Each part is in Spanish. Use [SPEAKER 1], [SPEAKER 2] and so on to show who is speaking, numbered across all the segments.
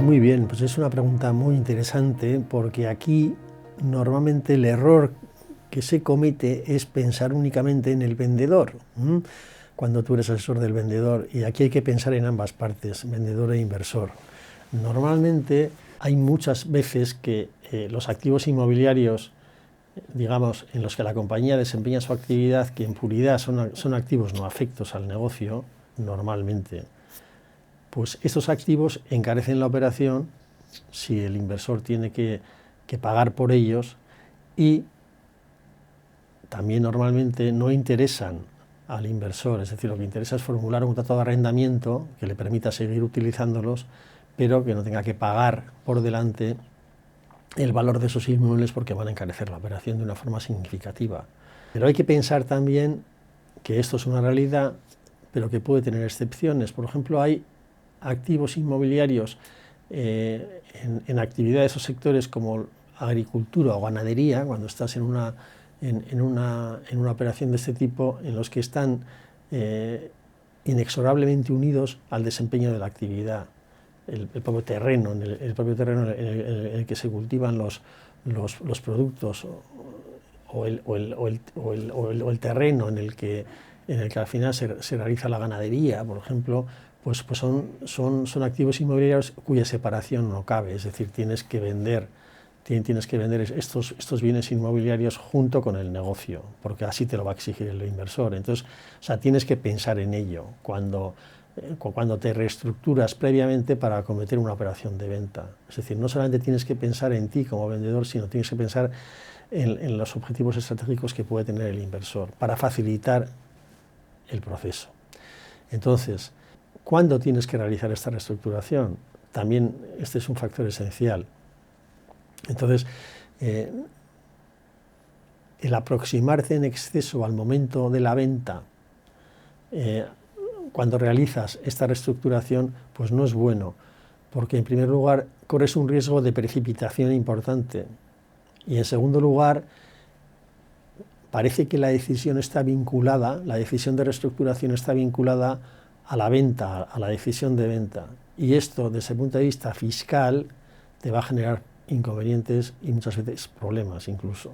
[SPEAKER 1] Muy bien, pues es una pregunta muy interesante porque aquí normalmente el error que se comete es pensar únicamente en el vendedor, cuando tú eres asesor del vendedor, y aquí hay que pensar en ambas partes, vendedor e inversor. Normalmente hay muchas veces que los activos inmobiliarios, digamos, en los que la compañía desempeña su actividad, que en puridad son activos no afectos al negocio, normalmente, pues estos activos encarecen la operación si el inversor tiene que pagar por ellos, y también normalmente no interesan al inversor, es decir, lo que interesa es formular un contrato de arrendamiento que le permita seguir utilizándolos, pero que no tenga que pagar por delante el valor de esos inmuebles porque van a encarecer la operación de una forma significativa. Pero hay que pensar también que esto es una realidad, pero que puede tener excepciones. Por ejemplo, hay activos inmobiliarios en actividades o sectores como agricultura o ganadería, cuando estás en una operación de este tipo, en los que están inexorablemente unidos al desempeño de la actividad. El propio terreno, en el que se cultivan los productos, o el terreno en el que al final se realiza la ganadería, por ejemplo, pues son activos inmobiliarios cuya separación no cabe, es decir, tienes que vender estos bienes inmobiliarios junto con el negocio, porque así te lo va a exigir el inversor. Entonces, o sea, tienes que pensar en ello cuando te reestructuras previamente para acometer una operación de venta. Es decir, no solamente tienes que pensar en ti como vendedor, sino tienes que pensar en los objetivos estratégicos que puede tener el inversor para facilitar el proceso. Entonces, ¿cuándo tienes que realizar esta reestructuración? También este es un factor esencial. Entonces, el aproximarte en exceso al momento de la venta, cuando realizas esta reestructuración, pues no es bueno, porque en primer lugar corres un riesgo de precipitación importante, y en segundo lugar parece que la decisión de reestructuración está vinculada a la venta, a la decisión de venta, y esto desde el punto de vista fiscal te va a generar inconvenientes y muchas veces problemas incluso.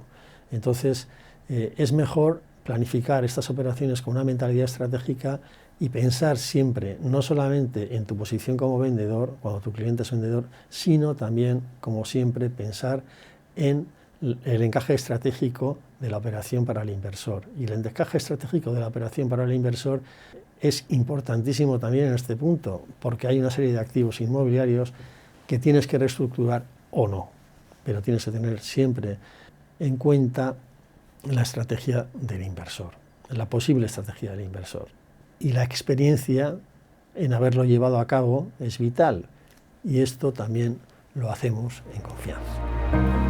[SPEAKER 1] Entonces es mejor planificar estas operaciones con una mentalidad estratégica y pensar siempre no solamente en tu posición como vendedor, cuando tu cliente es vendedor, sino también, como siempre, pensar en el encaje estratégico de la operación para el inversor. Y el encaje estratégico de la operación para el inversor es importantísimo también en este punto, porque hay una serie de activos inmobiliarios que tienes que reestructurar o no, pero tienes que tener siempre en cuenta la estrategia del inversor, la posible estrategia del inversor. Y la experiencia en haberlo llevado a cabo es vital, y esto también lo hacemos en confianza.